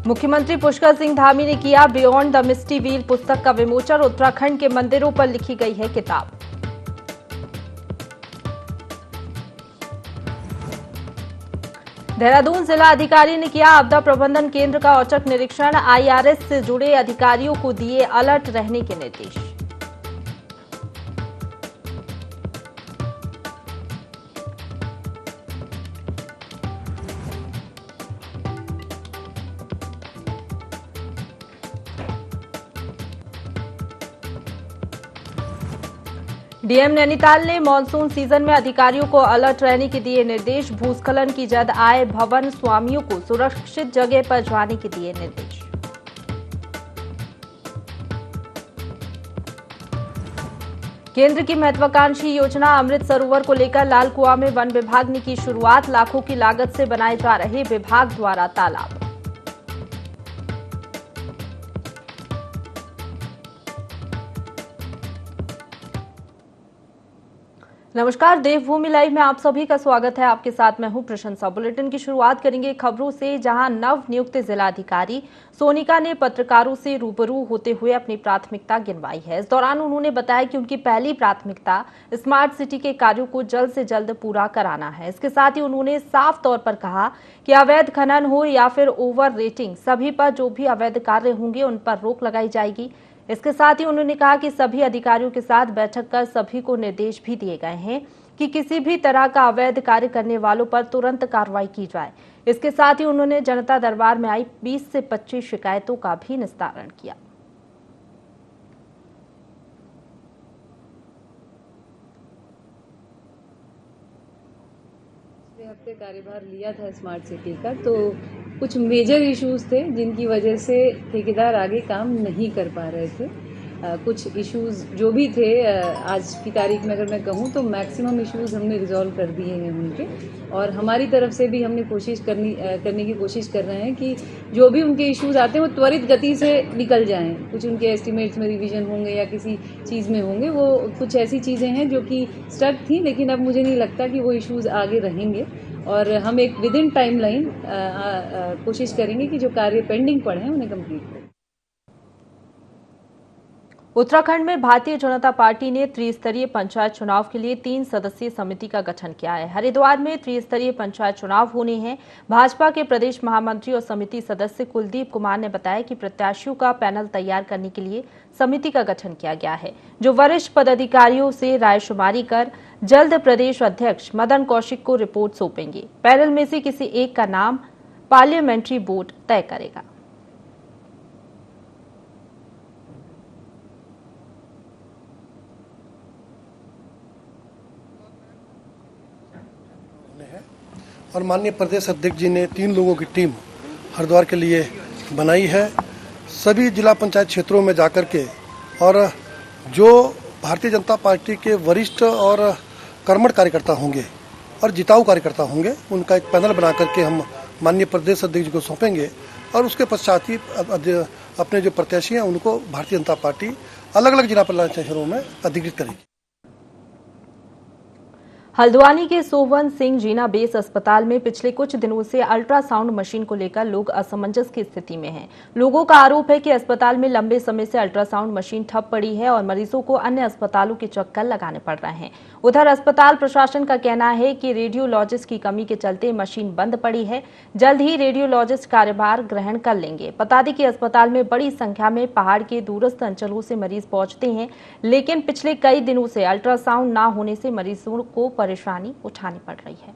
मुख्यमंत्री पुष्कर सिंह धामी ने किया बियॉन्ड द मिस्टी व्हील पुस्तक का विमोचन। उत्तराखंड के मंदिरों पर लिखी गई है किताब। देहरादून जिला अधिकारी ने किया आपदा प्रबंधन केंद्र का औचक निरीक्षण। आईआरएस से जुड़े अधिकारियों को दिए अलर्ट रहने के निर्देश। डीएम नैनीताल ने मानसून सीजन में अधिकारियों को अलर्ट रहने के दिए निर्देश। भूस्खलन की जद आए भवन स्वामियों को सुरक्षित जगह पर जाने के दिए निर्देश। केंद्र की महत्वाकांक्षी योजना अमृत सरोवर को लेकर लालकुआं में वन विभाग ने की शुरुआत। लाखों की लागत से बनाए जा रहे विभाग द्वारा तालाब। नमस्कार, देवभूमि लाइव में आप सभी का स्वागत है। आपके साथ मैं हूं प्रशंसा। बुलेटिन की शुरुआत करेंगे खबरों से, जहां नव नियुक्त जिलाधिकारी सोनिका ने पत्रकारों से रूबरू होते हुए अपनी प्राथमिकता गिनवाई है। इस दौरान उन्होंने बताया कि उनकी पहली प्राथमिकता स्मार्ट सिटी के कार्यों को जल्द से जल्द पूरा कराना है। इसके साथ ही उन्होंने साफ तौर पर कहा कि अवैध खनन हो या फिर ओवर रेटिंग, सभी पर जो भी अवैध कार्य होंगे उन पर रोक लगाई जाएगी। इसके साथ ही उन्होंने कहा कि सभी अधिकारियों के साथ बैठक कर सभी को निर्देश भी दिए गए हैं कि किसी भी तरह का अवैध कार्य करने वालों पर तुरंत कार्रवाई की जाए। इसके साथ ही उन्होंने जनता दरबार में आई 20 से 25 शिकायतों का भी निस्तारण किया। हफ्ते कार्यभार लिया था स्मार्ट सिटी का, तो कुछ मेजर इश्यूज थे जिनकी वजह से ठेकेदार आगे काम नहीं कर पा रहे थे। कुछ इश्यूज जो भी थे, आज की तारीख में अगर मैं कहूँ तो मैक्सिमम इश्यूज हमने रिजॉल्व कर दिए हैं उनके, और हमारी तरफ से भी हमने कोशिश करने की कोशिश कर रहे हैं कि जो भी उनके इश्यूज आते हैं वो त्वरित गति से निकल जाएं। कुछ उनके एस्टिमेट्स में रिवीजन होंगे या किसी चीज़ में होंगे, वो कुछ ऐसी चीज़ें हैं जो कि स्टक थी, लेकिन अब मुझे नहीं लगता कि वो इश्यूज आगे रहेंगे, और हम एक विद इन टाइम लाइन कोशिश करेंगे कि जो कार्य पेंडिंग पड़े हैं उन्हें कंप्लीट करें। उत्तराखंड में भारतीय जनता पार्टी ने त्रिस्तरीय पंचायत चुनाव के लिए 3 सदस्यीय समिति का गठन किया है। हरिद्वार में त्रिस्तरीय पंचायत चुनाव होने हैं। भाजपा के प्रदेश महामंत्री और समिति सदस्य कुलदीप कुमार ने बताया कि प्रत्याशियों का पैनल तैयार करने के लिए समिति का गठन किया गया है, जो वरिष्ठ पदाधिकारियों से रायशुमारी कर जल्द प्रदेश अध्यक्ष मदन कौशिक को रिपोर्ट सौंपेंगे। पैनल में से किसी एक का नाम पार्लियामेंट्री बोर्ड तय करेगा। और माननीय प्रदेश अध्यक्ष जी ने 3 लोगों की टीम हरिद्वार के लिए बनाई है। सभी जिला पंचायत क्षेत्रों में जाकर के, और जो भारतीय जनता पार्टी के वरिष्ठ और कर्मठ कार्यकर्ता होंगे और जिताऊ कार्यकर्ता होंगे, उनका एक पैनल बना करके हम माननीय प्रदेश अध्यक्ष जी को सौंपेंगे, और उसके पश्चात ही अपने जो प्रत्याशी हैं उनको भारतीय जनता पार्टी अलग अलग जिला पंचायत क्षेत्रों में अधिकृत करेगी। हल्द्वानी के सोवन सिंह जीना बेस अस्पताल में पिछले कुछ दिनों से अल्ट्रासाउंड मशीन को लेकर लोग असमंजस की स्थिति में हैं। लोगों का आरोप है कि अस्पताल में लंबे समय से अल्ट्रासाउंड मशीन ठप पड़ी है और मरीजों को अन्य अस्पतालों के चक्कर लगाने पड़ रहे हैं। उधर अस्पताल प्रशासन का कहना है कि रेडियोलॉजिस्ट की कमी के चलते मशीन बंद पड़ी है। जल्द ही रेडियोलॉजिस्ट कार्यभार ग्रहण कर लेंगे। बता दें कि अस्पताल में बड़ी संख्या में पहाड़ के दूरस्थ अंचलों से मरीज पहुंचते हैं, लेकिन पिछले कई दिनों से अल्ट्रासाउंड न होने से मरीजों को परेशानी उठानी पड़ रही है।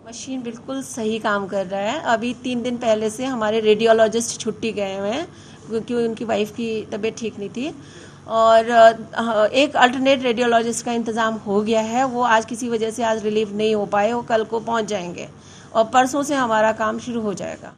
मशीन बिल्कुल सही काम कर रहा है। अभी 3 दिन पहले से हमारे रेडियोलॉजिस्ट छुट्टी गए हुए हैं क्योंकि उनकी वाइफ की तबीयत ठीक नहीं थी, और एक अल्टरनेट रेडियोलॉजिस्ट का इंतज़ाम हो गया है। वो आज किसी वजह से आज रिलीव नहीं हो पाए, वो कल को पहुंच जाएंगे और परसों से हमारा काम शुरू हो जाएगा।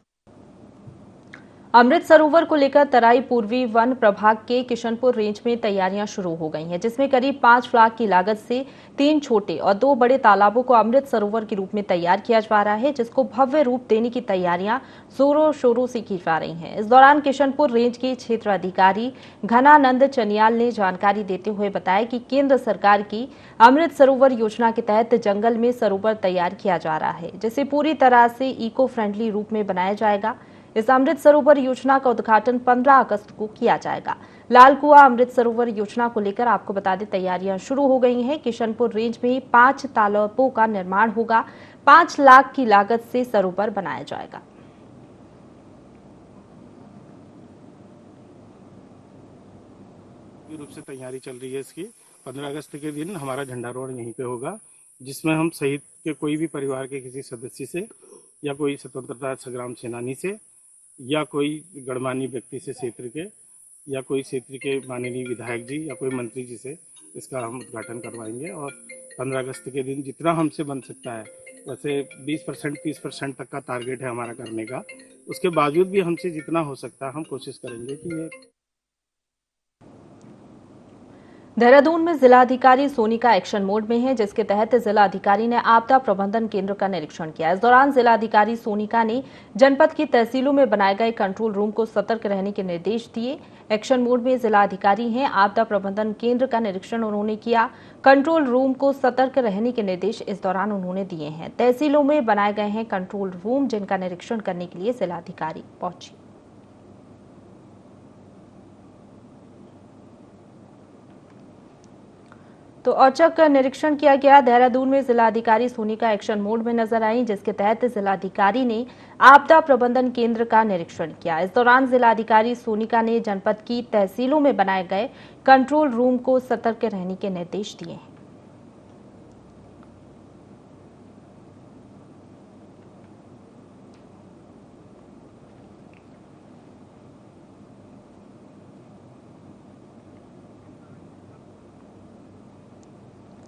अमृत सरोवर को लेकर तराई पूर्वी वन प्रभाग के किशनपुर रेंज में तैयारियां शुरू हो गई हैं, जिसमें करीब 5 लाख की लागत से 3 छोटे और 2 बड़े तालाबों को अमृत सरोवर के रूप में तैयार किया जा रहा है, जिसको भव्य रूप देने की तैयारियां जोरों शोरों से की जा रही हैं। इस दौरान किशनपुर रेंज के क्षेत्र अधिकारी घनानंद चनियाल ने जानकारी देते हुए बताया कि केंद्र सरकार की अमृत सरोवर योजना के तहत जंगल में सरोवर तैयार किया जा रहा है, जिसे पूरी तरह से इको फ्रेंडली रूप में बनाया जाएगा। इस अमृत सरोवर योजना का उद्घाटन 15 अगस्त को किया जाएगा। लाल कुआं अमृत सरोवर योजना को लेकर आपको बता दें तैयारियां शुरू हो गई हैं। किशनपुर रेंज में 5 तालाबों का निर्माण होगा। 5 लाख की लागत से सरोवर बनाया जाएगा। रूप से तैयारी चल रही है इसकी। 15 अगस्त के दिन हमारा झंडारोहण यहीं पे होगा, जिसमें हम शहीद के कोई भी परिवार के किसी सदस्य से या कोई स्वतंत्रता संग्राम सेनानी से या कोई गणमान्य व्यक्ति से क्षेत्र के या कोई क्षेत्र के माननीय विधायक जी या कोई मंत्री जी से इसका हम उद्घाटन करवाएंगे। और 15 अगस्त के दिन जितना हमसे बन सकता है, वैसे 20% 30% तक का टारगेट है हमारा करने का। उसके बावजूद भी हमसे जितना हो सकता है हम कोशिश करेंगे कि ये। देहरादून में जिलाधिकारी सोनिका एक्शन मोड में है, जिसके तहत जिलाधिकारी ने आपदा प्रबंधन केंद्र का निरीक्षण किया। इस दौरान जिलाधिकारी सोनिका ने जनपद की तहसीलों में बनाए गए कंट्रोल रूम को सतर्क रहने के निर्देश दिए। एक्शन मोड में जिलाधिकारी हैं, आपदा प्रबंधन केंद्र का निरीक्षण उन्होंने किया। कंट्रोल रूम को सतर्क रहने के निर्देश इस दौरान उन्होंने दिए हैं। तहसीलों में बनाए गए हैं कंट्रोल रूम, जिनका निरीक्षण करने के लिए जिलाधिकारी पहुंची। तो औचक निरीक्षण किया गया। देहरादून में जिलाधिकारी सोनिका एक्शन मोड में नजर आई, जिसके तहत जिलाधिकारी ने आपदा प्रबंधन केंद्र का निरीक्षण किया। इस दौरान जिलाधिकारी सोनिका ने जनपद की तहसीलों में बनाए गए कंट्रोल रूम को सतर्क रहने के निर्देश दिए हैं।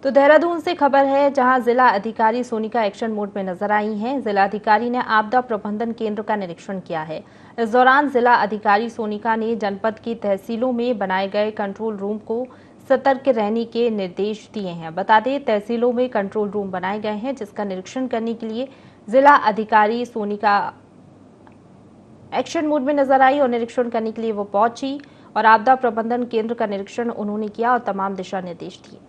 तो देहरादून से खबर है, जहां जिला अधिकारी सोनिका एक्शन मोड में नजर आई हैं। जिलाधिकारी ने आपदा प्रबंधन केंद्र का निरीक्षण किया है। इस दौरान जिला अधिकारी सोनिका ने जनपद की तहसीलों में बनाए गए कंट्रोल रूम को सतर्क रहने के निर्देश दिए हैं। बता दें, तहसीलों में कंट्रोल रूम बनाए गए हैं, जिसका निरीक्षण करने के लिए जिला अधिकारी सोनिका एक्शन मोड में नजर आई और निरीक्षण करने के लिए वो पहुंची और आपदा प्रबंधन केंद्र का निरीक्षण उन्होंने किया और तमाम दिशा निर्देश दिए।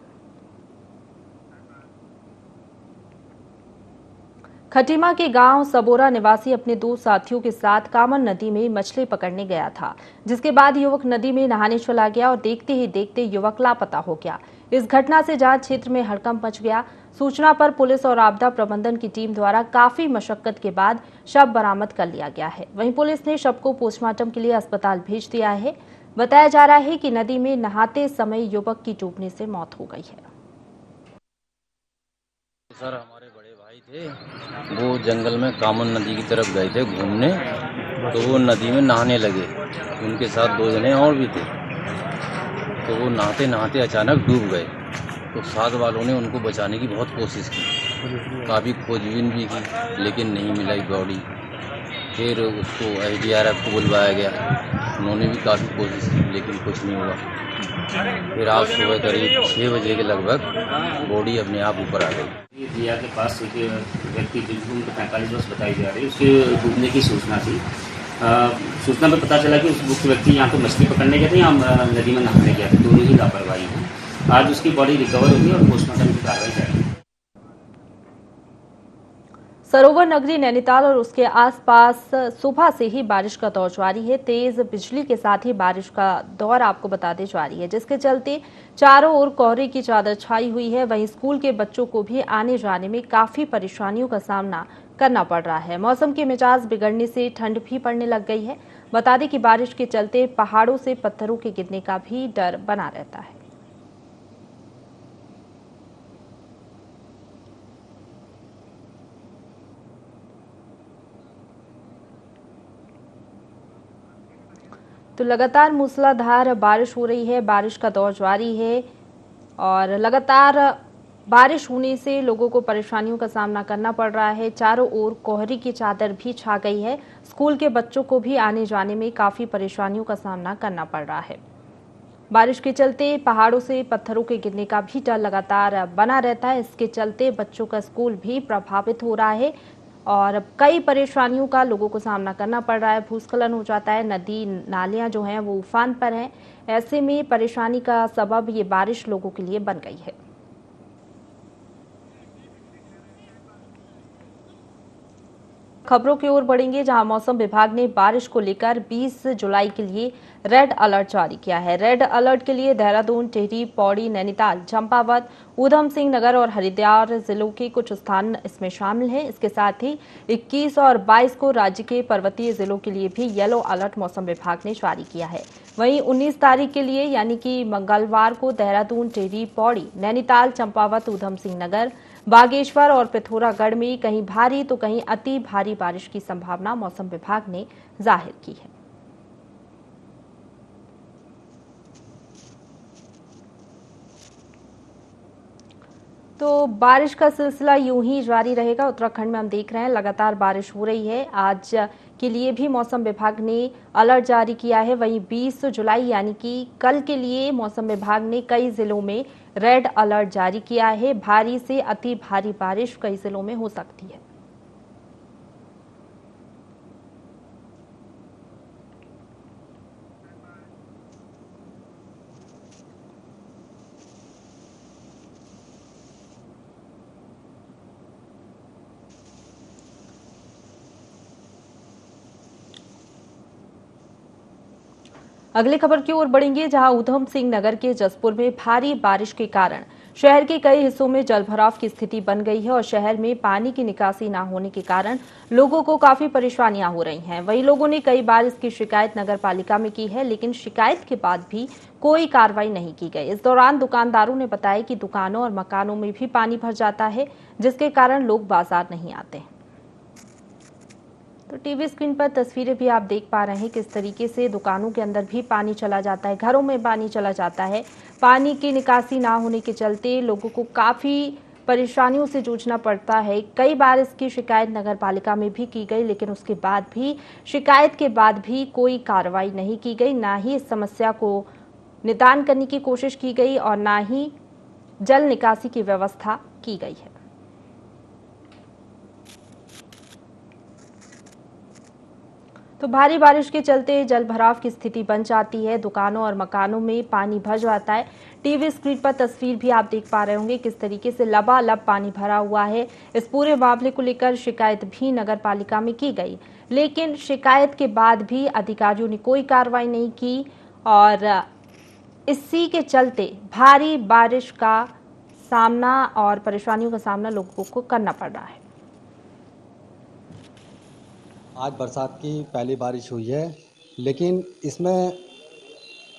खटीमा के गांव सबोरा निवासी अपने 2 साथियों के साथ कामन नदी में मछली पकड़ने गया था, जिसके बाद युवक नदी में नहाने चला गया और देखते ही देखते युवक लापता हो गया। इस घटना से जहां क्षेत्र में हड़कंप मच गया। सूचना पर पुलिस और आपदा प्रबंधन की टीम द्वारा काफी मशक्कत के बाद शव बरामद कर लिया गया है। वहीं पुलिस ने शव को पोस्टमार्टम के लिए अस्पताल भेज दिया है। बताया जा रहा है कि नदी में नहाते समय युवक की डूबने से मौत हो गई है। सर, हमारे बड़े भाई थे, वो जंगल में कामन नदी की तरफ गए थे घूमने, तो वो नदी में नहाने लगे। उनके साथ 2 जने और भी थे, तो वो नहाते नहाते अचानक डूब गए। तो साथ वालों ने उनको बचाने की बहुत कोशिश की, काफ़ी खोजबीन भी की, लेकिन नहीं मिलाई बॉडी। फिर उसको SDRF को बुलवाया गया, उन्होंने भी काफ़ी कोशिश की, लेकिन कुछ नहीं हुआ। फिर आज सुबह करीब 6 बजे के लगभग बॉडी अपने आप ऊपर आ गई। दिया के पास एक व्यक्ति जिसको उनको 45 वर्ष बताई जा रही है, उसके डूबने की सूचना थी। सूचना में पता चला कि उस व्यक्ति यहाँ पे मछली पकड़ने गए थे या नदी में नहाने गया था। दोनों ही लापरवाही हैं। आज उसकी बॉडी रिकवर हुई और पोस्टमार्टम की कार्रवाई जारी है। सरोवर नगरी नैनीताल और उसके आसपास सुबह से ही बारिश का दौर जारी है। तेज बिजली के साथ ही बारिश का दौर आपको बताते जारी है, जिसके चलते चारों ओर कोहरे की चादर छाई हुई है। वहीं स्कूल के बच्चों को भी आने जाने में काफी परेशानियों का सामना करना पड़ रहा है। मौसम के मिजाज बिगड़ने से ठंड भी पड़ने लग गई है। बता दें कि बारिश के चलते पहाड़ों से पत्थरों के गिरने का भी डर बना रहता है। तो लगातार मूसलाधार बारिश हो रही है, बारिश का दौर जारी है और लगातार बारिश होने से लोगों को परेशानियों का सामना करना पड़ रहा है। चारों ओर कोहरे की चादर भी छा गई है। स्कूल के बच्चों को भी आने जाने में काफी परेशानियों का सामना करना पड़ रहा है। बारिश के चलते पहाड़ों से पत्थरों के गिरने का भी डर लगातार बना रहता है। इसके चलते बच्चों का स्कूल भी प्रभावित हो रहा है और कई परेशानियों का लोगों को सामना करना पड़ रहा है। भूस्खलन हो जाता है, नदी नालियां जो हैं वो उफान पर हैं। ऐसे में परेशानी का सबब ये बारिश लोगों के लिए बन गई है। खबरों की ओर बढ़ेंगे, जहां मौसम विभाग ने बारिश को लेकर 20 जुलाई के लिए रेड अलर्ट जारी किया है। रेड अलर्ट के लिए देहरादून, टिहरी, पौड़ी, नैनीताल, चंपावत, ऊधम सिंह नगर और हरिद्वार जिलों के कुछ स्थान इसमें शामिल हैं। इसके साथ ही 21 और 22 को राज्य के पर्वतीय जिलों के लिए भी येलो अलर्ट मौसम विभाग ने जारी किया है। वहीं 19 तारीख के लिए यानी कि मंगलवार को देहरादून, टिहरी, पौड़ी, नैनीताल, चंपावत, ऊधम सिंह नगर, बागेश्वर और पिथौरागढ़ में कहीं भारी तो कहीं अति भारी बारिश की संभावना मौसम विभाग ने जाहिर की है। तो बारिश का सिलसिला यूं ही जारी रहेगा। उत्तराखंड में हम देख रहे हैं लगातार बारिश हो रही है। आज के लिए भी मौसम विभाग ने अलर्ट जारी किया है। वहीं 20 जुलाई यानी कि कल के लिए मौसम विभाग ने कई जिलों में रेड अलर्ट जारी किया है। भारी से अति भारी बारिश कई जिलों में हो सकती है। अगली खबर की ओर बढ़ेंगे, जहां ऊधम सिंह नगर के जसपुर में भारी बारिश के कारण शहर के कई हिस्सों में जलभराव की स्थिति बन गई है और शहर में पानी की निकासी न होने के कारण लोगों को काफी परेशानियां हो रही हैं। वहीं लोगों ने कई बार इसकी शिकायत नगर पालिका में की है, लेकिन शिकायत के बाद भी कोई कार्रवाई नहीं की गई। इस दौरान दुकानदारों ने बताया कि दुकानों और मकानों में भी पानी भर जाता है, जिसके कारण लोग बाजार नहीं आते हैं। तो टीवी स्क्रीन पर तस्वीरें भी आप देख पा रहे हैं किस तरीके से दुकानों के अंदर भी पानी चला जाता है, घरों में पानी चला जाता है। पानी की निकासी ना होने के चलते लोगों को काफ़ी परेशानियों से जूझना पड़ता है। कई बार इसकी शिकायत नगर पालिका में भी की गई, लेकिन उसके बाद भी शिकायत के बाद भी कोई कार्रवाई नहीं की गई, ना ही इस समस्या को निदान करने की कोशिश की गई और ना ही जल निकासी की व्यवस्था की गई है। तो भारी बारिश के चलते जलभराव की स्थिति बन जाती है, दुकानों और मकानों में पानी भर जाता है। टीवी स्क्रीन पर तस्वीर भी आप देख पा रहे होंगे किस तरीके से लबालब पानी भरा हुआ है। इस पूरे मामले को लेकर शिकायत भी नगर पालिका में की गई, लेकिन शिकायत के बाद भी अधिकारियों ने कोई कार्रवाई नहीं की और इसी के चलते भारी बारिश का सामना और परेशानियों का सामना लोगों को करना पड़ रहा है। आज बरसात की पहली बारिश हुई है, लेकिन इसमें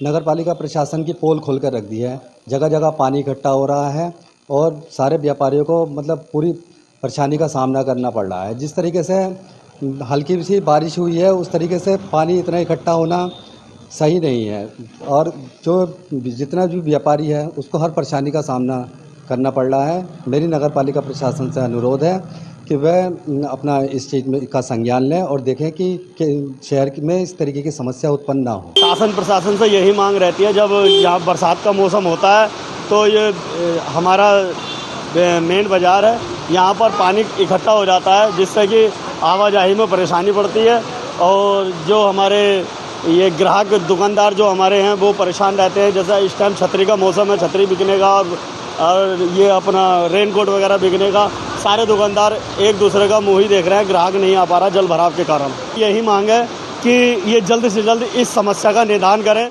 नगर पालिका प्रशासन की पोल खोल कर रख दी है। जगह जगह पानी इकट्ठा हो रहा है और सारे व्यापारियों को मतलब पूरी परेशानी का सामना करना पड़ रहा है। जिस तरीके से हल्की सी बारिश हुई है उस तरीके से पानी इतना इकट्ठा होना सही नहीं है और जो जितना भी व्यापारी है उसको हर परेशानी का सामना करना पड़ रहा है। मेरी नगर पालिका प्रशासन से अनुरोध है कि वह अपना इस चीज़ में का संज्ञान लें और देखें कि शहर में इस तरीके की समस्या उत्पन्न ना हो। शासन प्रशासन से यही मांग रहती है, जब यहाँ बरसात का मौसम होता है तो ये हमारा मेन बाज़ार है, यहाँ पर पानी इकट्ठा हो जाता है जिससे कि आवाजाही में परेशानी पड़ती है और जो हमारे ये ग्राहक दुकानदार जो हमारे हैं वो परेशान रहते हैं। जैसा इस टाइम छतरी का मौसम है, छतरी बिकने का और ये अपना रेनकोट वगैरह बिकने का, सारे दुकानदार एक दूसरे का मुँह ही देख रहे हैं, ग्राहक नहीं आ पा रहा जल भराव के कारण। यही मांग है कि ये जल्द से जल्द इस समस्या का निदान करें।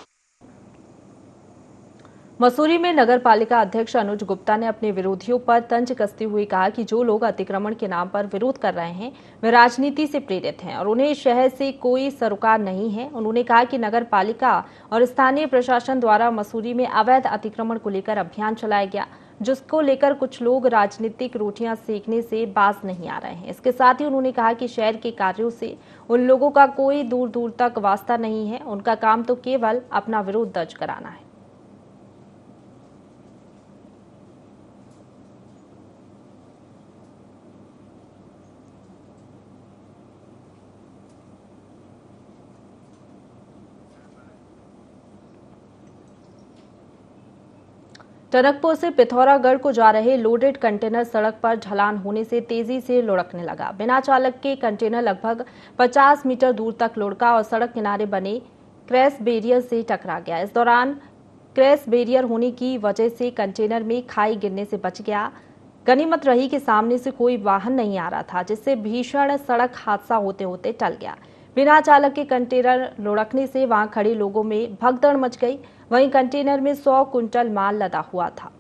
मसूरी में नगर पालिका अध्यक्ष अनुज गुप्ता ने अपने विरोधियों पर तंज कसते हुए कहा कि जो लोग अतिक्रमण के नाम पर विरोध कर रहे हैं वे राजनीति से प्रेरित हैं और उन्हें शहर से कोई सरोकार नहीं है। उन्होंने कहा कि नगर पालिका और स्थानीय प्रशासन द्वारा मसूरी में अवैध अतिक्रमण को लेकर अभियान चलाया गया, जिसको लेकर कुछ लोग राजनीतिक रोटियां सेकने से बाज नहीं आ रहे हैं। इसके साथ ही उन्होंने कहा कि शहर के कार्यों से उन लोगों का कोई दूर दूर तक वास्ता नहीं है, उनका काम तो केवल अपना विरोध दर्ज कराना है। टनकपुर से पिथौरागढ़ को जा रहे लोडेड कंटेनर सड़क पर ढलान होने से तेजी से लुढ़कने लगा। बिना चालक के कंटेनर लगभग 50 मीटर दूर तक लुढ़का और सड़क किनारे बने क्रैश बैरियर से टकरा गया। इस दौरान क्रैश बैरियर होने की वजह से कंटेनर में खाई गिरने से बच गया। गनीमत रही कि सामने से कोई वाहन नहीं आ रहा था, जिससे भीषण सड़क हादसा होते होते टल गया। बिना चालक के कंटेनर लुढ़कने से वहां खड़े लोगों में भगदड़ मच गई। वहीं कंटेनर में 100 कुंटल माल लदा हुआ था।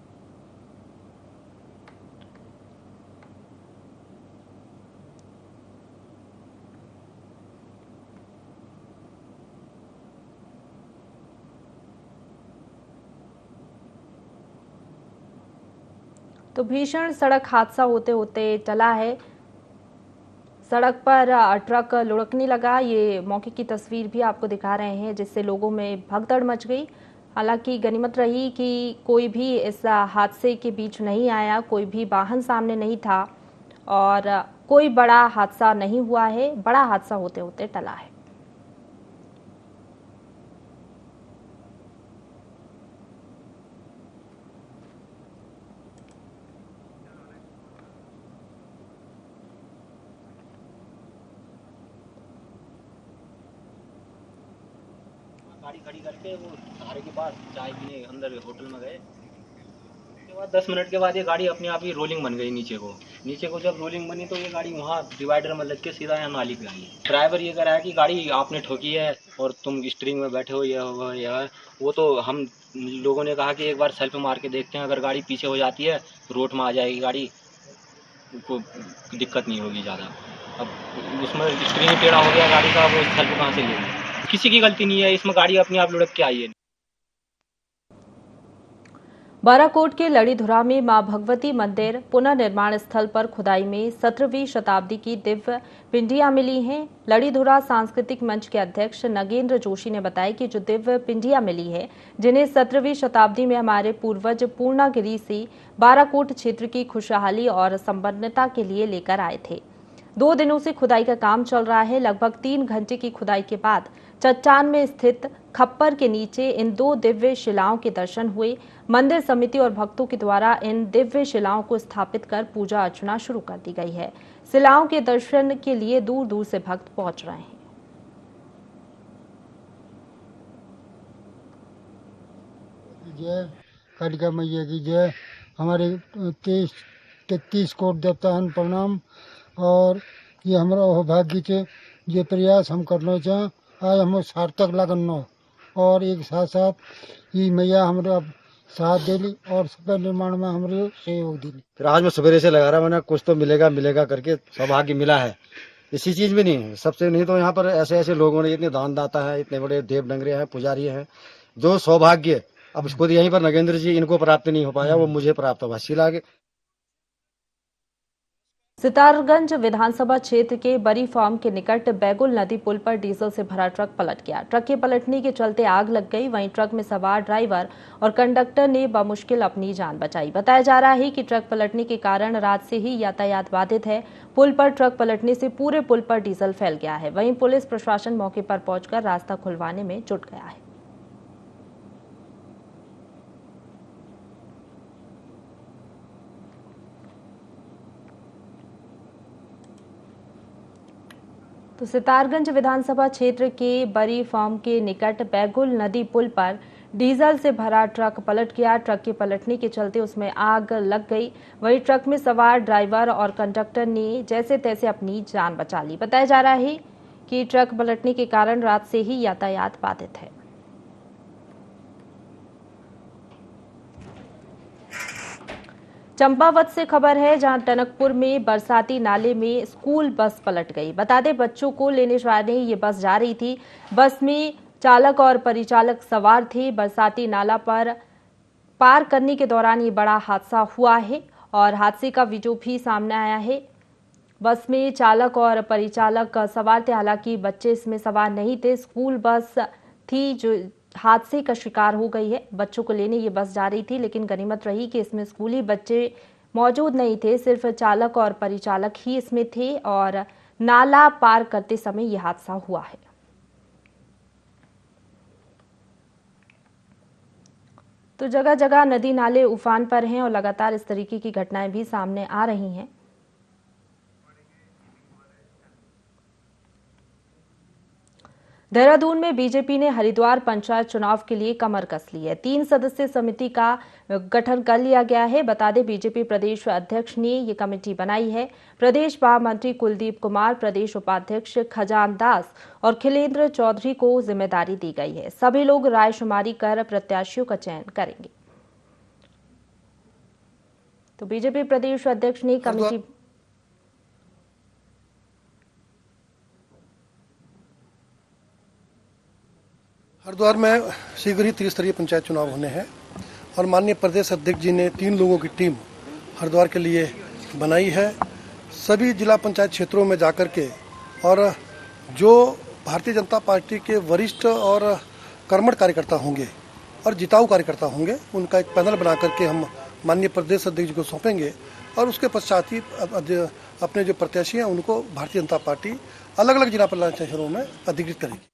तो भीषण सड़क हादसा होते होते टला है। सड़क पर ट्रक लुढ़कने लगा। ये मौके की तस्वीर भी आपको दिखा रहे हैं, जिससे लोगों में भगदड़ मच गई। हालांकि गनीमत रही कि कोई भी इस हादसे के बीच नहीं आया, कोई भी वाहन सामने नहीं था और कोई बड़ा हादसा नहीं हुआ है। बड़ा हादसा होते होते टला है। गाड़ी खड़ी करके वो धारे के पास चाय पीने अंदर होटल में गए। उसके बाद 10 मिनट के बाद ये गाड़ी अपने आप ही रोलिंग बन गई नीचे को जब रोलिंग बनी तो ये गाड़ी वहाँ डिवाइडर में लग के सीधा यहाँ नाली पे आई। ड्राइवर ये कह रहा है कि गाड़ी आपने ठोकी है और तुम स्टीयरिंग में बैठे हो, ये वो तो हम लोगों ने कहा कि एक बार सेल्फ मार के देखते हैं, अगर गाड़ी पीछे हो जाती है रोड में आ जाएगी गाड़ी, को दिक्कत नहीं होगी ज़्यादा। अब उसमें स्टीयरिंग टेढ़ा हो गया गाड़ी का, वो सेल्फ कहाँ से लेगी? किसी की गलती नहीं है इसमें, गाड़ी अपने आप लुढ़क के आई है। बाराकोट के लड़ीधुरा में मां भगवती मंदिर पुनर्निर्माण स्थल पर खुदाई में 17वीं शताब्दी की दिव्य पिंडियां मिली हैं। लड़ीधुरा सांस्कृतिक मंच के अध्यक्ष नगेंद्र जोशी ने बताया कि जो दिव्य पिंडियां मिली है, जिन्हें 17वीं शताब्दी में हमारे पूर्वज पूर्णागिरि से बाराकोट क्षेत्र की खुशहाली और संपन्नता के लिए लेकर आए थे। 2 दिनों से खुदाई का काम चल रहा है। लगभग 3 घंटे की खुदाई के बाद चट्टान में स्थित खप्पर के नीचे इन 2 दिव्य शिलाओं के दर्शन हुए। मंदिर समिति और भक्तों के द्वारा इन दिव्य शिलाओं को स्थापित कर पूजा अर्चना शुरू कर दी गई है। शिलाओं के दर्शन के लिए दूर दूर से भक्त पहुंच रहे हैं। जय कालिका मैया की जय। हमारे 33 कोटि देवतान प्रणाम। और ये हमारा सौभाग्य चे ये प्रयास हम करना चाहें, आज हम सार्थक लगन और एक साथ साथ ये मैया हमारे साथ दिली और सफल निर्माण में हमारे सहयोग दिली। फिर आज मैं सवेरे से लगा रहा, मैंने कुछ तो मिलेगा करके सौभाग्य मिला है। इसी चीज में नहीं है, सबसे नहीं तो यहाँ पर ऐसे ऐसे लोगों ने, इतने दान दाता है, इतने बड़े देव डंगरे हैं, पुजारी हैं, जो सौभाग्य अब खुद यहीं पर नगेंद्र जी इनको प्राप्त नहीं हो पाया, वो मुझे प्राप्त हुआ। शिला के सितारगंज विधानसभा क्षेत्र के बरी फार्म के निकट बैगुल नदी पुल पर डीजल से भरा ट्रक पलट गया। ट्रक के पलटने के चलते आग लग गई। वहीं ट्रक में सवार ड्राइवर और कंडक्टर ने बमुश्किल अपनी जान बचाई। बताया जा रहा है कि ट्रक पलटने के कारण रात से ही यातायात बाधित है। पुल पर ट्रक पलटने से पूरे पुल पर डीजल फैल गया है। वहीं पुलिस प्रशासन मौके पर पहुंचकर रास्ता खुलवाने में जुट गया है। तो सितारगंज विधानसभा क्षेत्र के बरी फार्म के निकट बैगुल नदी पुल पर डीजल से भरा ट्रक पलट गया। ट्रक के पलटने के चलते उसमें आग लग गई। वहीं ट्रक में सवार ड्राइवर और कंडक्टर ने जैसे तैसे अपनी जान बचा ली। बताया जा रहा है कि ट्रक पलटने के कारण रात से ही यातायात बाधित है। चंपावत से खबर है, जहां टनकपुर में बरसाती नाले में स्कूल बस पलट गई। बता दें, बच्चों को लेने जाने ये बस जा रही थी। बस में चालक और परिचालक सवार थे। बरसाती नाला पर पार करने के दौरान ये बड़ा हादसा हुआ है और हादसे का वीडियो भी सामने आया है। बस में चालक और परिचालक सवार थे, हालांकि बच्चे इसमें सवार नहीं थे। स्कूल बस थी जो हादसे का शिकार हो गई है। बच्चों को लेने ये बस जा रही थी, लेकिन गनीमत रही कि इसमें स्कूली बच्चे मौजूद नहीं थे, सिर्फ चालक और परिचालक ही इसमें थे और नाला पार करते समय ये हादसा हुआ है। तो जगह जगह नदी नाले उफान पर हैं और लगातार इस तरीके की घटनाएं भी सामने आ रही हैं। देहरादून में बीजेपी ने हरिद्वार पंचायत चुनाव के लिए कमर कस ली है। 3 सदस्यीय समिति का गठन कर लिया गया है। बता दें, बीजेपी प्रदेश अध्यक्ष ने ये कमेटी बनाई है। प्रदेश महामंत्री कुलदीप कुमार, प्रदेश उपाध्यक्ष खजान दास और खिलेंद्र चौधरी को जिम्मेदारी दी गई है। सभी लोग रायशुमारी कर प्रत्याशियों का चयन करेंगे। तो बीजेपी प्रदेश अध्यक्ष ने कमेटी हरिद्वार में शीघ्र ही त्रिस्तरीय पंचायत चुनाव होने हैं और माननीय प्रदेश अध्यक्ष जी ने 3 लोगों की टीम हरिद्वार के लिए बनाई है। सभी जिला पंचायत क्षेत्रों में जाकर के और जो भारतीय जनता पार्टी के वरिष्ठ और कर्मठ कार्यकर्ता होंगे और जिताऊ कार्यकर्ता होंगे, उनका एक पैनल बना करके हम माननीय प्रदेश अध्यक्ष जी को सौंपेंगे और उसके पश्चात ही अपने जो प्रत्याशी हैं उनको भारतीय जनता पार्टी अलग अलग जिला पंचायत क्षेत्रों में अधिकृत करेगी।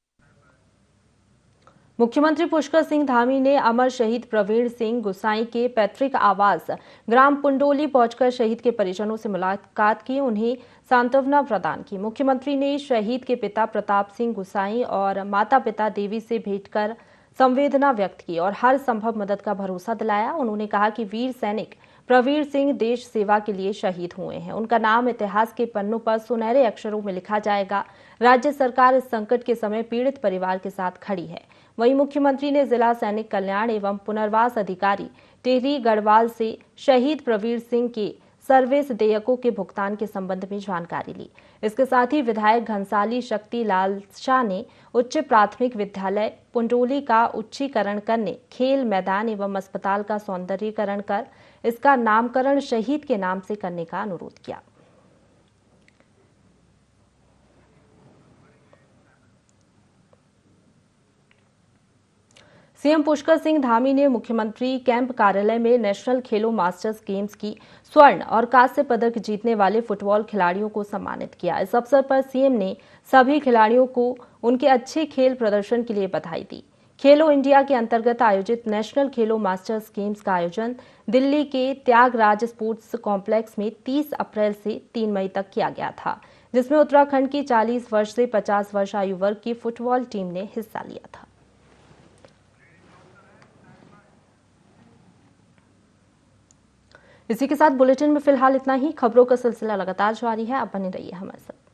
मुख्यमंत्री पुष्कर सिंह धामी ने अमर शहीद प्रवीण सिंह गुसाई के पैतृक आवास ग्राम पुंडोली पहुंचकर शहीद के परिजनों से मुलाकात की, उन्हें सांत्वना प्रदान की। मुख्यमंत्री ने शहीद के पिता प्रताप सिंह गुसाई और माता पिता देवी से भेंट कर संवेदना व्यक्त की और हर संभव मदद का भरोसा दिलाया। उन्होंने कहा कि वीर सैनिक प्रवीण सिंह देश सेवा के लिए शहीद हुए हैं। उनका नाम इतिहास के पन्नों पर सुनहरे अक्षरों में लिखा जाएगा। राज्य सरकार इस संकट के समय पीड़ित परिवार के साथ खड़ी है। वहीं मुख्यमंत्री ने जिला सैनिक कल्याण एवं पुनर्वास अधिकारी टेहरी गढ़वाल से शहीद प्रवीण सिंह के सर्विस देयकों के भुगतान के संबंध में जानकारी ली। इसके साथ ही विधायक घनसाली शक्ति लाल शाह ने उच्च प्राथमिक विद्यालय पुंडोली का उच्चीकरण करने, खेल मैदान एवं अस्पताल का सौंदर्यीकरण कर इसका नामकरण शहीद के नाम से करने का अनुरोध किया। सीएम पुष्कर सिंह धामी ने मुख्यमंत्री कैंप कार्यालय में नेशनल खेलो मास्टर्स गेम्स की स्वर्ण और कांस्य पदक जीतने वाले फुटबॉल खिलाड़ियों को सम्मानित किया। इस अवसर पर सीएम ने सभी खिलाड़ियों को उनके अच्छे खेल प्रदर्शन के लिए बधाई दी। खेलो इंडिया के अंतर्गत आयोजित नेशनल खेलो मास्टर्स गेम्स का आयोजन दिल्ली के त्यागराज स्पोर्ट्स कॉम्प्लेक्स में 30 अप्रैल से 3 मई तक किया गया था, जिसमें उत्तराखंड की 40 वर्ष से 50 वर्ष आयु वर्ग की फुटबॉल टीम ने हिस्सा लिया था। इसी के साथ बुलेटिन में फिलहाल इतना ही। खबरों का सिलसिला लगातार जारी है, आप बने रहिए हमारे साथ।